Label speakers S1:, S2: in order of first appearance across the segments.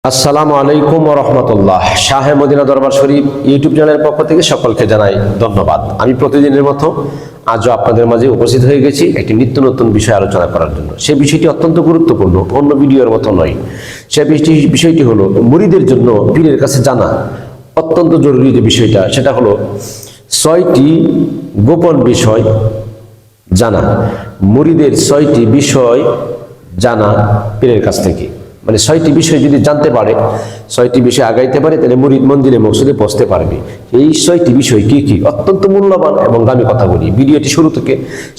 S1: আসসালামু আলাইকুম ওয়া রাহমাতুল্লাহ। শাহে মদিনা দরবার শরীফ ইউটিউব চ্যানেলের পক্ষ থেকে সকলকে জানাই ধন্যবাদ। আমি প্রতিদিনের মতো আজও আপনাদের মাঝে উপস্থিত হয়ে গেছি একটি নিত্য নতুন বিষয় আলোচনা করার জন্য। সেই বিষয়টি অত্যন্ত গুরুত্বপূর্ণ, অন্য ভিডিওর মতো নয়। সেই বিষয়টি হলো মুরিদের জন্য পীরের কাছে জানা অত্যন্ত জরুরি। যে বিষয়টা সেটা হলো 6টি গোপন বিষয় জানা। মুরিদের 6টি বিষয় জানা পীরের কাছ থেকে, মানে 6টি বিষয় যদি জানতে পারে, 6টি বিষয় আগাইতে পারে, তাহলে মুরিদ মন্দিরে মকসুদে পৌঁছতে পারবে। এই 6টি বিষয় কি কি? অত্যন্ত মূল্যবান এবং দামি কথা বলি। ভিডিওটি শুরু থেকে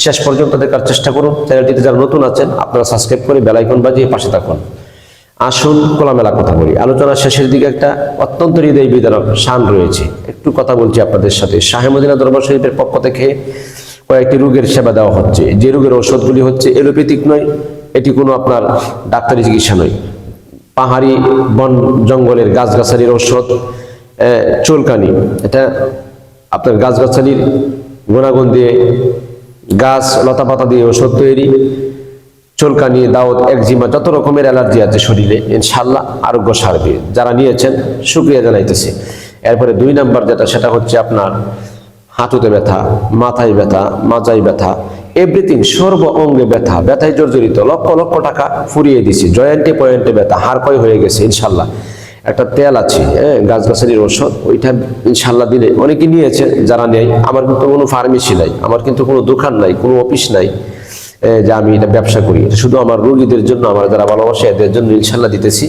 S1: শেষ পর্যন্ত দেখার চেষ্টা করুন। চ্যানেলটিতে যারা নতুন আছেন আপনারা সাবস্ক্রাইব করে বেল আইকন বাজিয়ে পাশে থাকুন। আসুন খোলামেলা কথা বলি। আলোচনার শেষের দিকে একটা অত্যন্ত হৃদয় বিদারক শান রয়েছে, একটু কথা বলছি আপনাদের সাথে। শাহে মদিনা দরবার শরীফের পক্ষ থেকে কয়েকটি রোগের সেবা দেওয়া হচ্ছে। যে রোগের ঔষধগুলি হচ্ছে এলোপ্যাথিক নয়, এটি কোনো আপনার ডাক্তারি চিকিৎসা নয়। পাহাড়ি বন জঙ্গলের গাছগাছালির ঔষধ। চুলকানি, এটা আপনার গাছগাছালির গুণাগুণ দিয়ে, গাছ লতা পাতা দিয়ে ঔষধ তৈরি। চুলকানি, দাউদ, একজিমা, যত রকমের অ্যালার্জি আছে শরীরে ইনশাআল্লাহ আরোগ্য সারবে। যারা নিয়েছেন শুকরিয়া জানাইতেছি। এরপরে 2 নাম্বার যেটা, সেটা হচ্ছে আপনার হাঁটুতে ব্যথা, মাথায় ব্যথা, মাজায় ব্যথা, এভরিথিং, সর্ব অঙ্গে ব্যথা, ব্যথায় জর্জরিত, লক্ষ লক্ষ টাকা ফুরিয়ে দিছি, জয়েন্টে পয়েন্টে ব্যথা, হাড় ক্ষয় হয়ে গেছে ইনশাল্লাহ। একটা তেল আছে, গাছগাছালির ঔষধ, ওইটা ইনশাল্লাহ দিলে অনেকে নিয়েছে। যারা নেই, আমার কিন্তু কোনো ফার্মেসি নাই, আমার কিন্তু কোনো দোকান নাই, কোনো অফিস নাই যে আমি এটা ব্যবসা করি। এটা শুধু আমার রোগীদের জন্য, আমার যারা ভালোবাসে এদের জন্য ইনশাল্লাহ দিতেছি।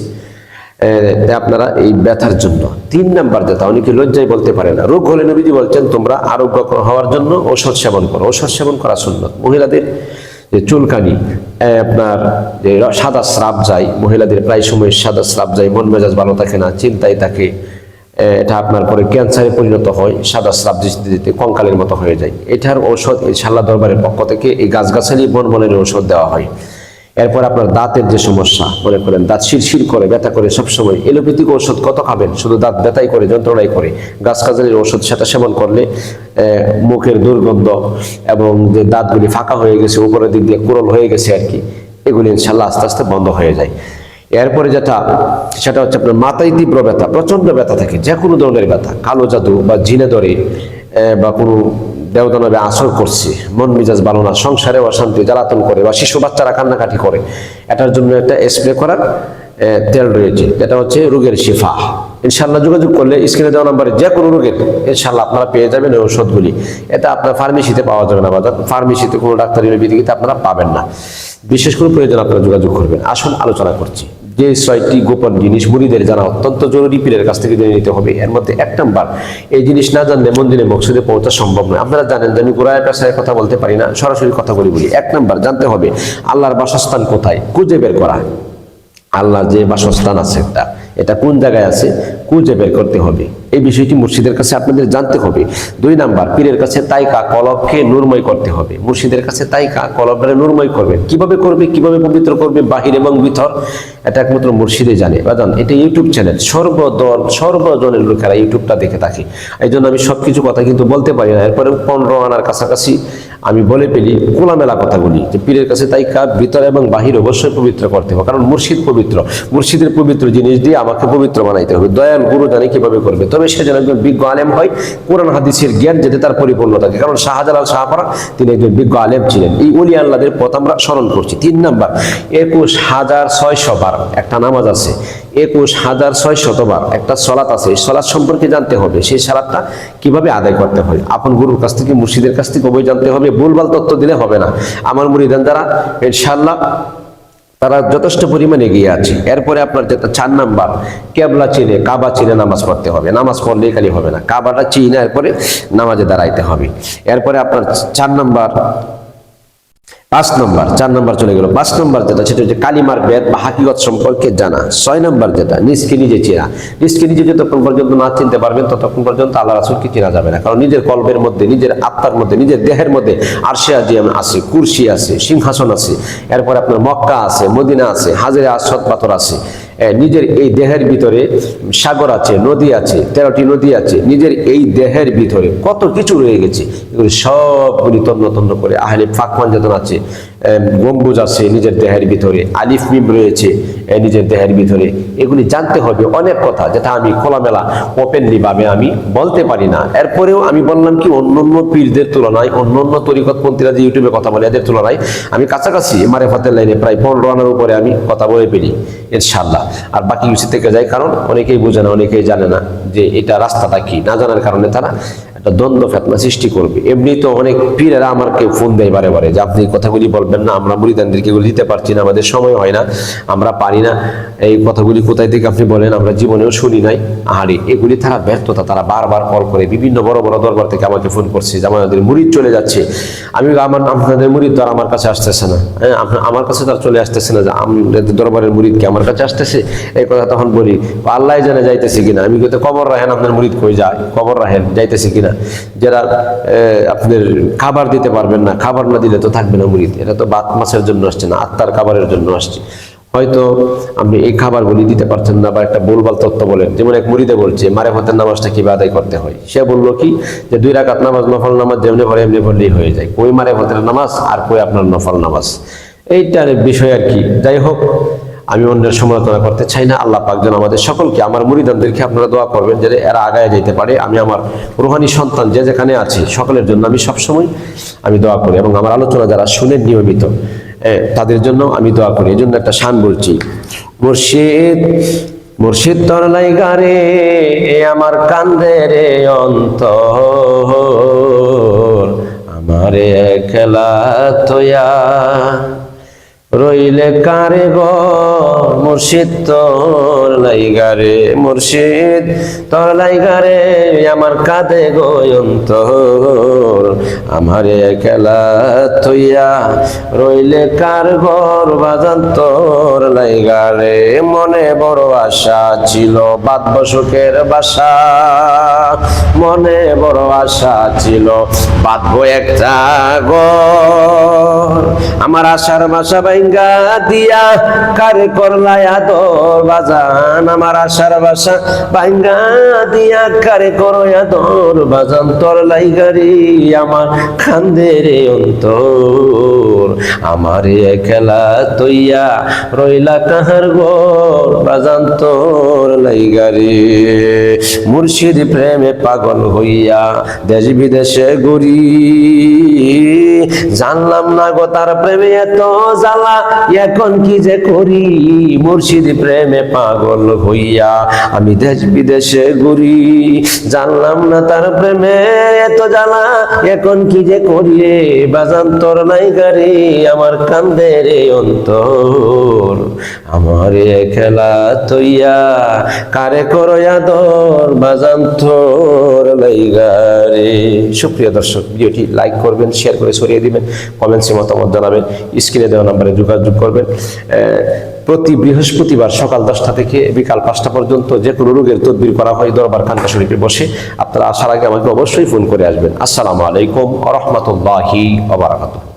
S1: আপনারা এই ব্যথার জন্য। 3 নাম্বার যেটা, অনেকে লজ্জায় বলতে পারে না। রোগ হলে নবীজি বলছেন তোমরা আরোগ্য হওয়ার জন্য ঔষধ সেবন করো। ঔষধ সেবন করা সুন্নাত। মহিলাদের যে চুলকানি, আপনার যে সাদা স্রাব যায়, মহিলাদের প্রায় সময় সাদা স্রাব যায়, মন মেজাজ ভালো থাকে না, চিন্তায় থাকে, এটা আপনার পরে ক্যান্সারে পরিণত হয়, সাদা স্রাব দিতে দিতে কঙ্কালের মতো হয়ে যায়। এটার ঔষধ ইনশাআল্লাহ দরবারের পক্ষ থেকে এই গাছগাছালি বনের ঔষধ দেওয়া হয়। এরপর আপনার দাঁতের যে সমস্যা, মনে করেন দাঁত শিরশির করে, ব্যথা করে সবসময়, এলোপ্যাথিক ঔষধ কত খাবেন, শুধু দাঁত ব্যথাই করে, যন্ত্রণাই করে। গাছগাছালির ঔষধ সেটা সেবন করলে মুখের দুর্গন্ধ এবং যে দাঁতগুলি ফাঁকা হয়ে গেছে, উপরের দিক দিয়ে কুরল হয়ে গেছে আর কি, এগুলি ইনশাল্লাহ আস্তে আস্তে বন্ধ হয়ে যায়। এরপরে যেটা, সেটা হচ্ছে আপনার মাথায় তীব্র ব্যথা, প্রচন্ড ব্যথা থাকে, যে কোনো ধরনের ব্যথা, কালো জাদু বা জিনে ধরে বা কোনো দেবদানবে আসর করছে, মন মেজাজ ভালো না, সংসারে অশান্তি, জ্বালাতন করে, বা শিশু বাচ্চারা কান্নাকাটি করে, এটার জন্য একটা স্প্রে করার তেল রয়েছে, যেটা হচ্ছে রোগের শিফা। ইনশাল্লাহ যোগাযোগ করলে স্ক্রিনে দেওয়া নাম্বারে যে কোনো রোগের ইনশাল্লাহ আপনারা পেয়ে যাবেন এই ঔষধগুলি। এটা আপনার ফার্মেসিতে পাওয়া যাবে না, বাজার ফার্মেসিতে কোনো ডাক্তারি বিধিতে আপনারা পাবেন না। বিশেষ করে প্রয়োজন আপনারা যোগাযোগ করবেন। আসুন আলোচনা করছি। যে 6টি গোপন জিনিস মুরিদের জানা অত্যন্ত জরুরি, পীরের কাছ থেকে জেনে নিতে হবে। এর মধ্যে 1 নাম্বার, এই জিনিস না জানলে মন্দিরে মকসুদে পৌঁছা সম্ভব নয়। আপনারা জানেন যে আমি গোড়ায় পেশায় কথা বলতে পারি না, সরাসরি কথা বলি। 1 নাম্বার জানতে হবে আল্লাহর বাসস্থান কোথায়, খুঁজে বের করা। আল্লাহর যে বাসস্থান আছে এটা কোন জায়গায় আছে খুঁজে বের করতে হবে। এই বিষয়টি মুর্শিদের কাছে আপনাদের জানতে হবে। 2 নাম্বার, পীরের কাছে তাইকা কলবকে নূরময় করতে হবে। মুর্শিদের কাছে তাইকা কলবকে নূরময় করবেন। কিভাবে করবে, কিভাবে পবিত্র করবে, বাহির এবং ভিতর, এটা একমাত্র মুর্শিদে জানে। বাজান, এটা ইউটিউব চ্যানেল, সর্বজনের লোকেরা ইউটিউবটা দেখে থাকে। এই জন্য আমি সবকিছু কথা কিন্তু বলতে পারি না। এরপরে 15 আনার কাছাকাছি আমি বলে পেলি খোলামেলা কথাগুলি, যে পীরের কাছে তাইকা ভিতর এবং বাহির অবশ্যই পবিত্র করতে হবে, কারণ মুর্শিদ পবিত্র। মুর্শিদের পবিত্র জিনিস দিয়ে আমাকে পবিত্র বানাইতে হবে। দয়াল গুরু জানে কিভাবে করবে, তবে সে যেন একজন বিজ্ঞ আলেম হয়, কোরআন হাদিসের জ্ঞান যাতে তার পরিপূর্ণ থাকে। কারণ শাহজালাল শাহপারা তিনি একজন বিজ্ঞ আলেম ছিলেন। এই ওলি আল্লাহদের পথ আমরা স্মরণ করছি। 3 নাম্বার, 21,600 বার একটা নামাজ আছে, 21,600 বার একটা সালাত আছে। এই সালাত সম্পর্কে জানতে হবে, সেই সালাতটা কিভাবে আদায় করতে হয়। আপন গুরুর কাছ থেকে, মুর্শিদের কাছ থেকে বই জানতে হবে। ভুলভাল তথ্য দিলে হবে না। আমার মুরিদান যারা ইনশাআল্লাহ তারা যথেষ্ট পরিমাণে এগিয়ে আছে। এরপরে আপনার যেটা 4 নাম্বার, কেবলা চিনে, কাবা চিনে নামাজ পড়তে হবে। নামাজ পড়লে খালি হবে না, কাবাটা চিনে এরপরে নামাজে দাঁড়াইতে হবে। এরপরে আপনার 4 নাম্বার, 5 নাম্বার, 4 নাম্বার চলে গেল। 5 নাম্বার যেটা, সেটা হচ্ছে কালিমার বেদ বা হাকিকত সম্পর্কে জানা। 6 নাম্বার যেটা, নিজকে নিজে চেনা। নিজকে নিজে যতক্ষণ পর্যন্ত না চিনতে পারবেন ততক্ষণ পর্যন্ত আল্লাহ রাসূলকে চেনা যাবে না। কারণ নিজের কলবের মধ্যে, নিজের আত্মার মধ্যে, নিজের দেহের মধ্যে আরশে আজিম আছে, কুরসি আছে, সিংহাসন আছে, এরপর আপনার মক্কা আছে, মদিনা আছে, হাজরে আসওয়াদ পাথর আছে। নিজের এই দেহের ভিতরে সাগর আছে, নদী আছে, 13টি নদী আছে। নিজের এই দেহের ভিতরে কত কিছু রয়ে গেছে, এগুলি সবগুলি তন্ন তন্ন করে আহলে পাক পাঞ্জাতন আছে, গম্বুজ আছে নিজের দেহের ভিতরে, আলিফ মিম রয়েছে নিজের দেহের ভিতরে, এগুলি জানতে হবে। অনেক কথা যেটা আমি খোলামেলা ওপেনলি ভাবে আমি বলতে পারি না। এরপরেও আমি বললাম কি, অন্যান্য পীরদের তুলনায়, অন্যান্য তরিকতপন্থীরা যে ইউটিউবে কথা বলে এদের তুলনায় আমি কাছাকাছি মারেফাতের লাইনে প্রায় 15 আনার উপরে আমি কথা বলে পেরি ইনশাআল্লাহ। আর বাকি কিছু থেকে যায়, কারণ অনেকেই বোঝে না, অনেকেই জানে না যে এটা রাস্তাটা কি। না জানার কারণে তারা একটা দ্বন্দ্ব ফেতনা সৃষ্টি করবে। এমনি তো অনেক পীরেরা আমাকে ফোন দেয় বারে বারে যে আপনি কথাগুলি বলবেন না, আমরা মুরিদানদেরকে এগুলি দিতে পারছি না, আমাদের সময় হয় না, আমরা পারি না, এই কথাগুলি কোথায় থেকে আপনি বলেন, আমরা জীবনেও শুনি নাই। আহারে, এগুলি তারা ব্যর্থতা। তারা বারবার কল করে বিভিন্ন বড় বড় দরবার থেকে আমাকে ফোন করছে যে আমাদের মুরিদ চলে যাচ্ছে। আমি আপনাদের মুরিদ তো আর আমার কাছে আসতেছে না, হ্যাঁ আমার কাছে তার চলে আসতেছে না, যে আমাদের দরবারের মুরিদ কি আমার কাছে আসতেছে? এই কথা তখন বলি, আল্লাহ জানে যাইতেছে কিনা। আমি কিন্তু কবর রাহেন, আপনার মুরিদ কই যায়, কবর রাহেন যাইতেছে কিনা। যারা আপনার খাবার দিতে পারবেন না, খাবার না দিলে তো থাকবে না মুরিদ। এটা তো বাত মাছের জন্য আসছে না, আত্মার খাবারের জন্য আসছে। হয়তো আপনি এই খাবারগুলি দিতে পারছেন না, বা একটা ভুলভাল তথ্য বলেন। যেমন এক মুরিদে বলছে মারেফতের নামাজটা কিভাবে আদায় করতে হয়। সে বললো কি, যে 2 রাকাত নামাজ, নফল নামাজ যেমনি পড়ে এমনি পড়লেই হয়ে যায়। কই মারেফতের নামাজ আর কই আপনার নফল নামাজ, এইটার বিষয় আর কি। যাই হোক, আমি অন্যের সমালোচনা করতে চাই না। আল্লাহ পাক যেন আমাদের সকলকে, আমার মুরিদানদেরকে আপনারা দোয়া করবেন যে এরা আগায় যাইতে পারে। আমি আমার রুহানি সন্তান যে যেখানে আছে সকলের জন্য আমি সবসময় আমি দোয়া করি, এবং আমার আলোচনা যারা শুনেন নিয়মিত তাদের জন্য আমি দোয়া করি। এই জন্য একটা শান বলছি, মুর্শিদ মুর্শিদ তোর লাইগারে আমার কান্দে রে অন্তর, আমারে খেলা তোয়া রইলে কারে গো মুর্শিদ তোর লাইগারে, মুর্শিদ তোর লাইগারে আমার কাঁদে গো অন্তর, আমারে একলা থইয়া রইলে কার ঘর বাজান তোর লাইগারে। মনে বড় আশা ছিল বাঁধব সুখের বাসা, মনে বড় আশা ছিল বাঁধব একটা ঘর, আমার আশার বাসা ভাঙ্গা দিয়া কারে করলাই আদর বাজান, আমার আশার বাসা ভাঙ্গা দিয়া কারে করই আদর বাজান, তোর লাইগারি আমার খান্দে রে অন্তর, আমারে একলা তৈয়া রইলা কাহার গোর বাজান তোর লাইগারি। মুর্শিদ প্রেমে পাগল হইয়া দেশ বিদেশে ঘুরি, জানলাম না গো তার প্রেমে এত জ্বালা, এখন কি যে করি। মুর্শিদ প্রেমে পাগল হইয়া আমি দেশ বিদেশে ঘুরি, জানলাম না তার প্রেমে এত জ্বালা, এখন কি যে করি রে বাজান তোর লাইগারে আমার কান্দে রে অন্তর, আমারে খেলা তৈয়া কারে করই আদর বাজান তোর লাইগারে। সুপ্রিয় দর্শক, ভিডিওটি লাইক করবেন, শেয়ার করে ছড়িয়ে দিবেন, কমেন্টসে মতামত জানাবেন, স্ক্রিনে দেওয়া নম্বরে যোগাযোগ করবেন। প্রতি বৃহস্পতিবার সকাল 10টা থেকে বিকাল 5টা পর্যন্ত যে কোনো রোগের তদবির করা হয় দরবার খানকা শরীফে বসে। আপনারা আসার আগে আমাকে অবশ্যই ফোন করে আসবেন। আসসালামু আলাইকুম ওয়া রাহমাতুল্লাহি ওয়া বারাকাতুহু।